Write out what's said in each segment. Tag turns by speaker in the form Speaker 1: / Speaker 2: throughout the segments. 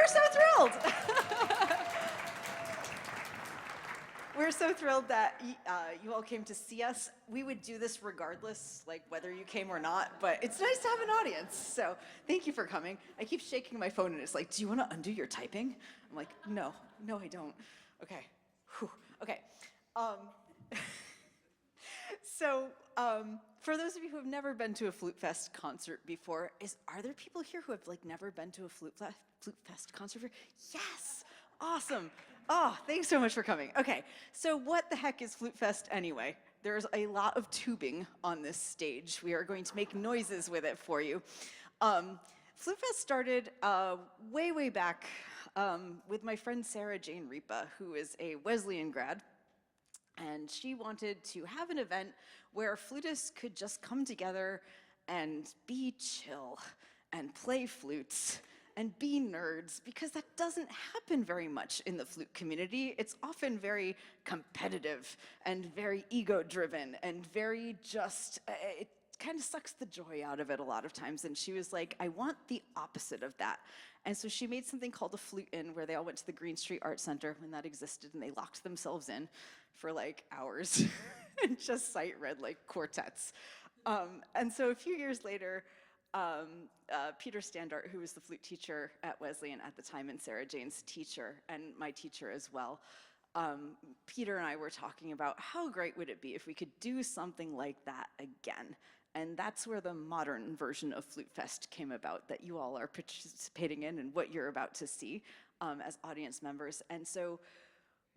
Speaker 1: we're so thrilled. We're so thrilled that you all came to see us. We would do this regardless, like whether you came or not, but it's nice to have an audience. So thank you for coming. I keep shaking my phone and it's like, do you want to undo your typing? I'm like, no, I don't. Okay, whew. Okay. So for those of you who have never been to a Flutefest concert before, are there people here who have like never been to a Flutefest concert before? Yes, awesome. Oh, thanks so much for coming. Okay, so what the heck is Flutefest anyway? There's a lot of tubing on this stage. We are going to make noises with it for you. Flutefest started way back with my friend Sarah Jane Ripa, who is a Wesleyan grad. And she wanted to have an event where flutists could just come together and be chill and play flutes and be nerds, because that doesn't happen very much in the flute community. It's often very competitive and very ego-driven and very just, it kind of sucks the joy out of it a lot of times. And she was like, I want the opposite of that. And so she made something called a Flute Inn, where they all went to the Green Street Art Center when that existed, and they locked themselves in for like hours and just sight-read like quartets. And so a few years later, Peter Standart, who was the flute teacher at Wesleyan at the time and Sarah Jane's teacher and my teacher as well, Peter and I were talking about how great would it be if we could do something like that again. And that's where the modern version of Flutefest came about, that you all are participating in and what you're about to see as audience members. And so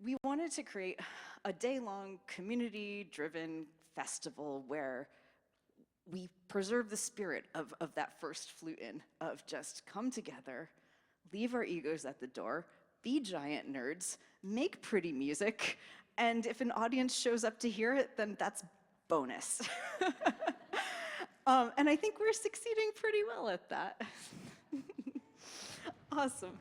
Speaker 1: we wanted to create a day-long community-driven festival where we preserve the spirit of that first Flute Inn, of just come together, leave our egos at the door, be giant nerds, make pretty music, and if an audience shows up to hear it, then that's bonus. And I think we're succeeding pretty well at that. Awesome.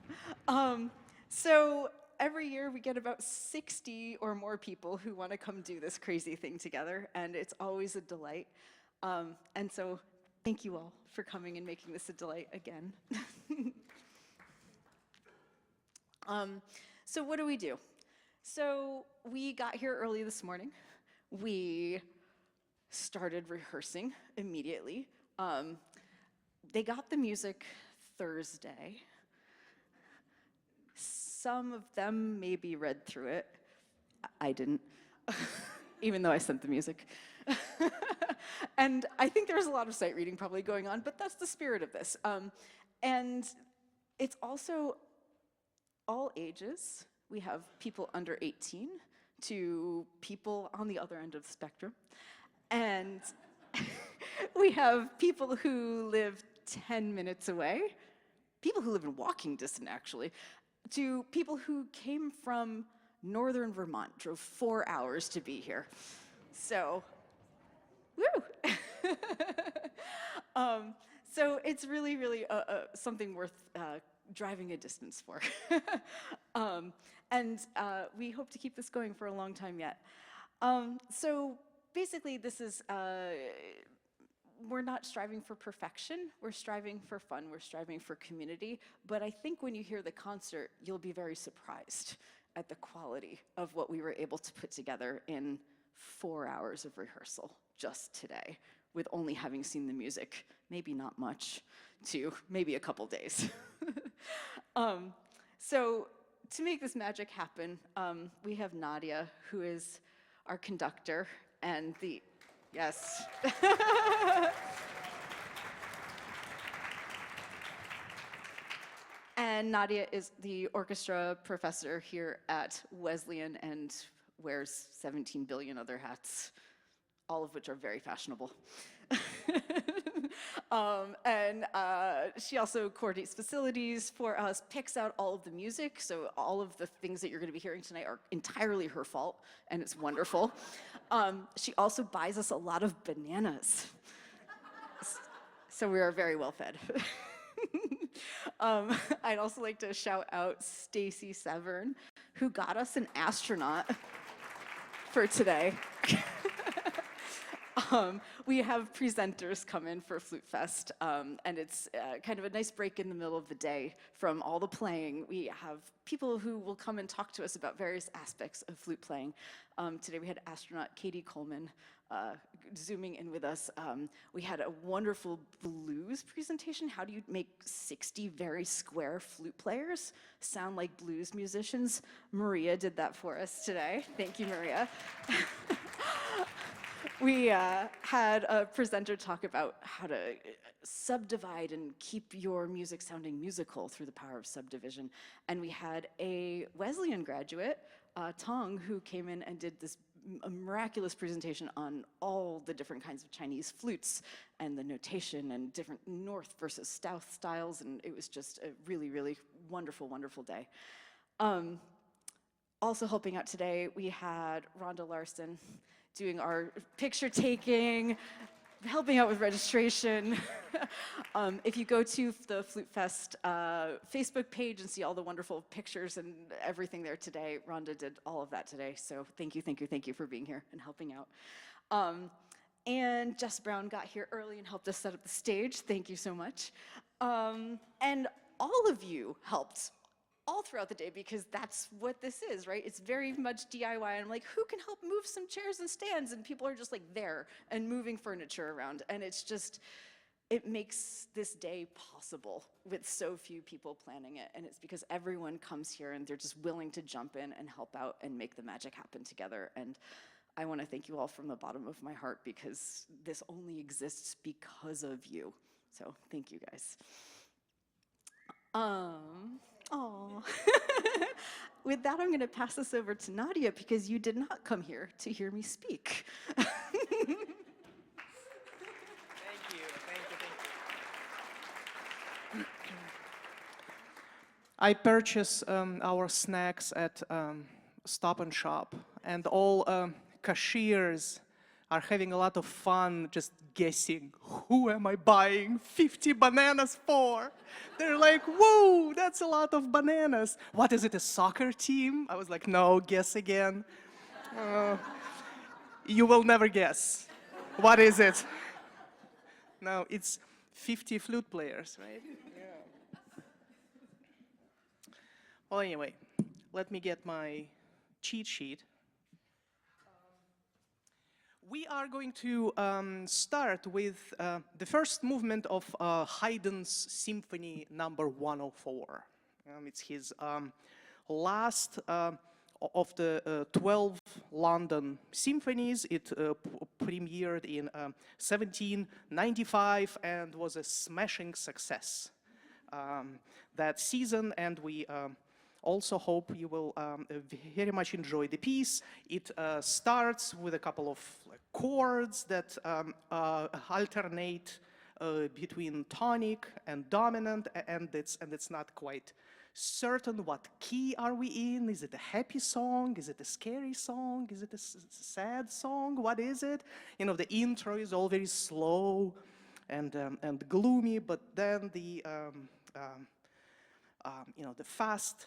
Speaker 1: So every year we get about 60 or more people who want to come do this crazy thing together, and it's always a delight. And so thank you all for coming and making this a delight again. So what do? So we got here early this morning. We started rehearsing immediately. They got the music Thursday. Some of them maybe read through it. I didn't, even though I sent the music. And I think there's a lot of sight reading probably going on, but that's the spirit of this. And it's also all ages. We have people under 18 to people on the other end of the spectrum. And we have people who live 10 minutes away, people who live in walking distance actually, to people who came from northern Vermont, drove 4 hours to be here. So, woo! So it's really something worth driving a distance for. And we hope to keep this going for a long time yet. So basically this is, we're not striving for perfection, we're striving for fun, we're striving for community, but I think when you hear the concert, you'll be very surprised at the quality of what we were able to put together in 4 hours of rehearsal just today, with only having seen the music, maybe not much, to maybe a couple days. So to make this magic happen, we have Nadya, who is our conductor, and yes. And Nadya is the orchestra professor here at Wesleyan and wears 17 billion other hats, all of which are very fashionable. And she also coordinates facilities for us, picks out all of the music, so all of the things that you're going to be hearing tonight are entirely her fault, and it's wonderful. She also buys us a lot of bananas, so we are very well fed. I'd also like to shout out Stacy Severn, who got us an astronaut for today. We have presenters come in for Flutefest, and it's kind of a nice break in the middle of the day from all the playing. We have people who will come and talk to us about various aspects of flute playing. Today we had astronaut Katie Coleman zooming in with us. We had a wonderful blues presentation. How do you make 60 very square flute players sound like blues musicians? Maria did that for us today. Thank you, Maria. We had a presenter talk about how to subdivide and keep your music sounding musical through the power of subdivision. And we had a Wesleyan graduate, Tong, who came in and did this miraculous presentation on all the different kinds of Chinese flutes and the notation and different north versus south styles. And it was just a really, really wonderful, wonderful day. Also helping out today, we had Rhonda Larson doing our picture taking, helping out with registration. If you go to the Flutefest Facebook page and see all the wonderful pictures and everything there today, Rhonda did all of that today. So thank you, thank you, thank you for being here and helping out. And Jess Brown got here early and helped us set up the stage. Thank you so much. And all of you helped all throughout the day, because that's what this is, right? It's very much DIY, and I'm like, who can help move some chairs and stands? And people are just like there and moving furniture around, and it's just, it makes this day possible with so few people planning it, and it's because everyone comes here and they're just willing to jump in and help out and make the magic happen together. And I want to thank you all from the bottom of my heart, because this only exists because of you. So thank you guys. Oh. With that, I'm going to pass this over to Nadya, because you did not come here to hear me speak.
Speaker 2: Thank you, thank you. I purchase our snacks at Stop and Shop, and all cashiers are having a lot of fun just guessing, who am I buying 50 bananas for? They're like, whoa, that's a lot of bananas. What is it, a soccer team? I was like, no, guess again. You will never guess. What is it? No, it's 50 flute players, right? Yeah. Well, anyway, let me get my cheat sheet. We are going to start with the first movement of Haydn's Symphony number 104. It's his last of the 12 London symphonies. It premiered in 1795 and was a smashing success that season, and we also hope you will very much enjoy the piece. It starts with a couple of chords that alternate between tonic and dominant, and it's not quite certain what key are we in. Is it a happy song? Is it a scary song? Is it a sad song? What is it? You know, the intro is all very slow and gloomy, but then the the fast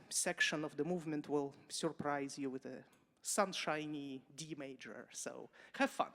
Speaker 2: section of the movement will surprise you with a sunshiny D major. So have fun.